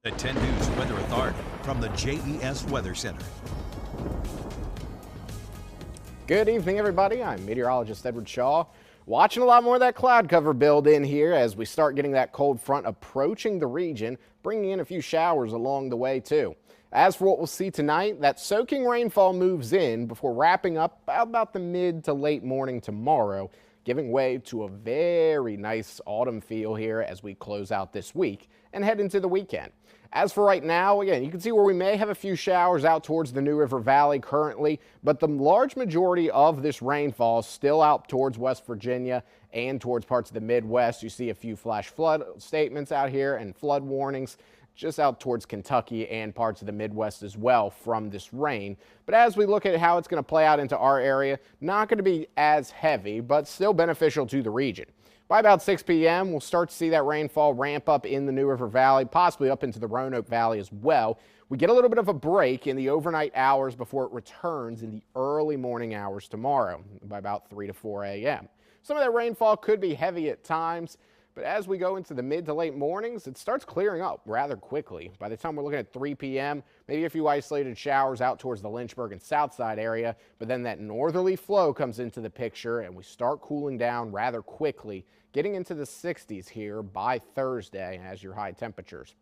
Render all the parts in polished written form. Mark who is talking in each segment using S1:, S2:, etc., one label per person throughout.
S1: At 10 News Weather Authority from the JES Weather Center.
S2: Good evening, everybody. I'm meteorologist Edward Shaw. Watching a lot more of that cloud cover build in here as we start getting that cold front approaching the region, bringing in a few showers along the way too. As for what we'll see tonight, that soaking rainfall moves in before wrapping up about the mid to late morning tomorrow, giving way to a very nice autumn feel here as we close out this week and head into the weekend. As for right now, again, you can see where we may have a few showers out towards the New River Valley currently, but the large majority of this rainfall is still out towards West Virginia and towards parts of the Midwest. You see a few flash flood statements out here and flood warnings just out towards Kentucky and parts of the Midwest as well from this rain. But as we look at how it's going to play out into our area, not going to be as heavy, but still beneficial to the region. By about 6 p.m., we'll start to see that rainfall ramp up in the New River Valley, possibly up into the Roanoke Valley as well. We get a little bit of a break in the overnight hours before it returns in the early morning hours tomorrow by about 3 to 4 a.m. Some of that rainfall could be heavy at times, but as we go into the mid to late mornings, it starts clearing up rather quickly. By the time we're looking at 3 p.m., maybe a few isolated showers out towards the Lynchburg and Southside area, but then that northerly flow comes into the picture and we start cooling down rather quickly, getting into the 60s here by Thursday as your high temperatures.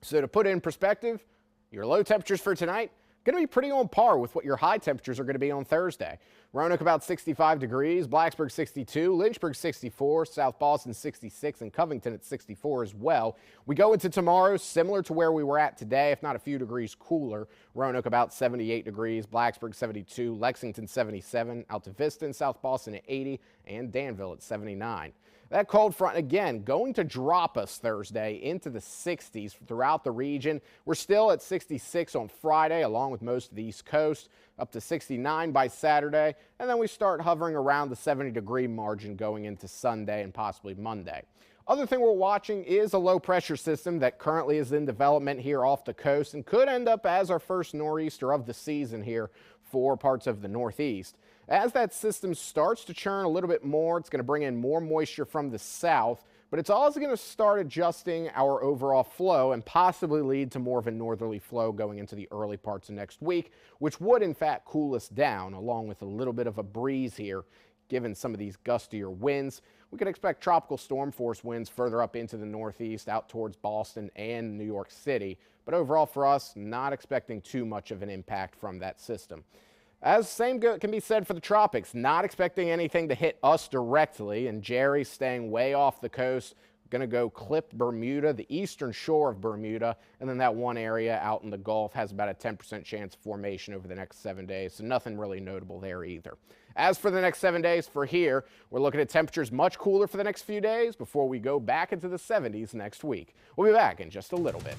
S2: So to put it in perspective, your low temperatures for tonight going to be pretty on par with what your high temperatures are going to be on Thursday. Roanoke about 65 degrees, Blacksburg 62, Lynchburg 64, South Boston 66, and Covington at 64 as well. We go into tomorrow similar to where we were at today, if not a few degrees cooler. Roanoke about 78 degrees, Blacksburg 72, Lexington 77, Alta Vista and South Boston at 80, and Danville at 79. That cold front, again, going to drop us Thursday into the 60s throughout the region. We're still at 66 on Friday, along with most of the East Coast, up to 69 by Saturday, and then we start hovering around the 70-degree margin going into Sunday and possibly Monday. Other thing we're watching is a low-pressure system that currently is in development here off the coast and could end up as our first nor'easter of the season here for parts of the Northeast. As that system starts to churn a little bit more, it's going to bring in more moisture from the south, but it's also going to start adjusting our overall flow and possibly lead to more of a northerly flow going into the early parts of next week, which would in fact cool us down along with a little bit of a breeze here. Given some of these gustier winds, we could expect tropical storm force winds further up into the northeast out towards Boston and New York City. But overall for us, not expecting too much of an impact from that system. As same can be said for the tropics, not expecting anything to hit us directly, and Jerry staying way off the coast, going to go clip Bermuda, the eastern shore of Bermuda, and then that one area out in the Gulf has about a 10% chance of formation over the next 7 days, so nothing really notable there either. As for the next 7 days for here, we're looking at temperatures much cooler for the next few days before we go back into the 70s next week. We'll be back in just a little bit.